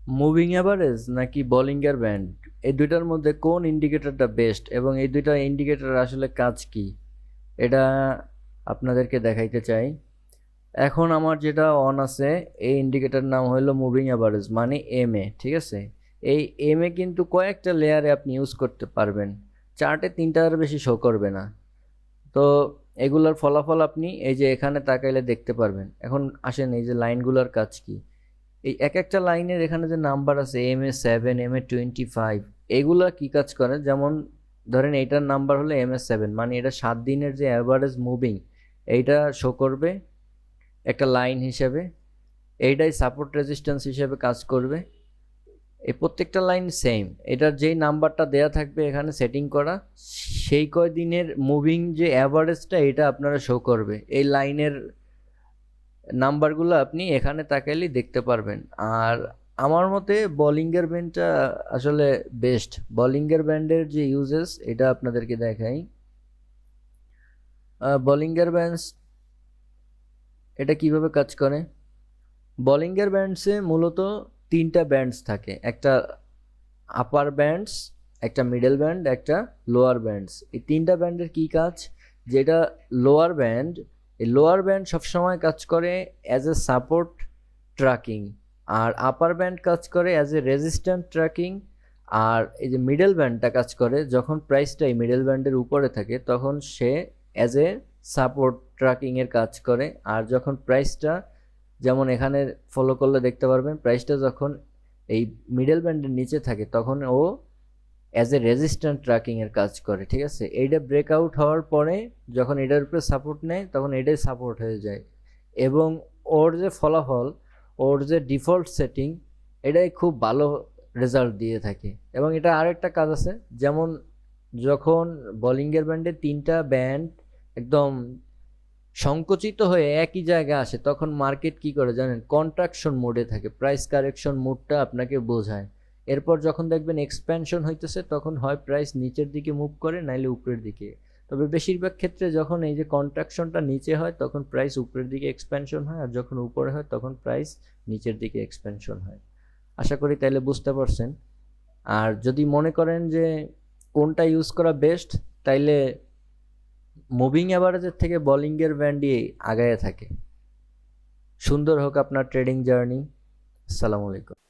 Moving average নাকি বোলিংয়ের band, এই দুইটার মধ্যে কোন ইন্ডিকেটরটা বেস্ট এবং এই দুইটা ইন্ডিকেটর আসলে কাজ কি এটা আপনাদেরকে দেখাইতে চাই। এখন আমার যেটা অন আছে এই ইন্ডিকেটর নাম হলো মুভিং অ্যাভারেজ মানে এম এ, ঠিক আছে। এই এম এ কিন্তু কয়েকটা লেয়ারে আপনি ইউজ করতে পারবেন, চার্টে তিনটার বেশি শো করবে না। তো এগুলোর ফলাফল আপনি এই যে এখানে তাকাইলে দেখতে পারবেন। এখন আসেন এই যে লাইনগুলোর কাজ কি। এই এক একটা লাইনের এখানে যে নাম্বার আছে MA7 MA25, এগুলা কি কাজ করে, যেমন ধরেন এইটার নাম্বার হলো MA7 মানে এটা 7 দিনের যে অ্যাভারেজ মুভিং এইটা শো করবে একটা লাইন হিসেবে, এইটাই সাপোর্ট রেজিস্ট্যান্স হিসেবে কাজ করবে। এই প্রত্যেকটা লাইন সেম, এটার যেই নাম্বারটা দেয়া থাকবে এখানে সেটিং করা, সেই কয়দিনের মুভিং যে অ্যাভারেজটা এটা আপনারা শো করবে। এই লাইনের নাম্বারগুলো আপনি এখানে তাকাইলেই দেখতে পারবেন। আর আমার মতে বোলিংয়ের ব্যান্ডটা আসলে বেস্ট। বোলিংয়ের ব্যান্ডের যে ইউজেস এটা আপনাদেরকে দেখাই। বোলিংয়ের ব্যান্ডস এটা কিভাবে কাজ করে। বোলিংয়ের ব্যান্ডসে মূলত তিনটা ব্যান্ডস থাকে, একটা আপার ব্যান্ডস, একটা মিডল ব্যান্ড, একটা লোয়ার ব্যান্ডস। এই তিনটা ব্যান্ডের কি কাজ, যেটা লোয়ার ব্যান্ড, এই লোয়ার ব্যান্ড সবসময় কাজ করে অ্যাজ এ সাপোর্ট ট্র্যাকিং, আর আপার ব্যান্ড কাজ করে অ্যাজ এ রেজিস্ট্যান্ট ট্র্যাকিং, আর এই যে মিডল ব্যান্ডটা কাজ করে যখন প্রাইসটা এই মিডল ব্যান্ডের উপরে থাকে তখন সে অ্যাজ এ সাপোর্ট ট্র্যাকিংয়ের কাজ করে। আর যখন প্রাইসটা, যেমন এখানে ফলো করলে দেখতে পারবেন, প্রাইসটা যখন এই মিডল ব্যান্ডের নিচে থাকে তখন ও অ্যাজ এ রেজিস্ট্যান্ট ট্র্যাকিংয়ের কাজ করে, ঠিক আছে। এইটা ব্রেকআউট হওয়ার পরে যখন এটার উপরে সাপোর্ট নেয় তখন এটাই সাপোর্ট হয়ে যায়। এবং ওর যে ফলাফল, ওর যে ডিফল্ট সেটিং, এটাই খুব ভালো রেজাল্ট দিয়ে থাকে। এবং এটা আরেকটা কাজ আছে, যেমন যখন বোলিংয়ের ব্যান্ডে তিনটা ব্যান্ড একদম সংকুচিত হয়ে একই জায়গায় আসে তখন মার্কেট কি করে জানেন, কন্ট্রাকশন মোডে থাকে, প্রাইস কারেকশন মোডটা আপনাকে বোঝায়। এরপর যখন দেখবেন এক্সপ্যানশন হইতেছে তখন হয় প্রাইস নিচের দিকে মুভ করে নাইলে উপরের দিকে। তবে বেশিরভাগ ক্ষেত্রে যখন এই যে কন্ট্রাকশনটা নিচে হয় তখন প্রাইস উপরের দিকে এক্সপ্যানশন হয়, আর যখন উপরে হয় তখন প্রাইস নিচের দিকে এক্সপ্যানশন হয়। আশা করি তাইলে বুঝতে পারছেন। আর যদি মনে করেন যে কোনটা ইউজ করা বেস্ট, তাইলে মুভিং অ্যাভারেজের থেকে বোলিংয়ের ব্যান্ডই আগায় থাকে। সুন্দর হোক আপনার ট্রেডিং জার্নি। আসসালামু আলাইকুম।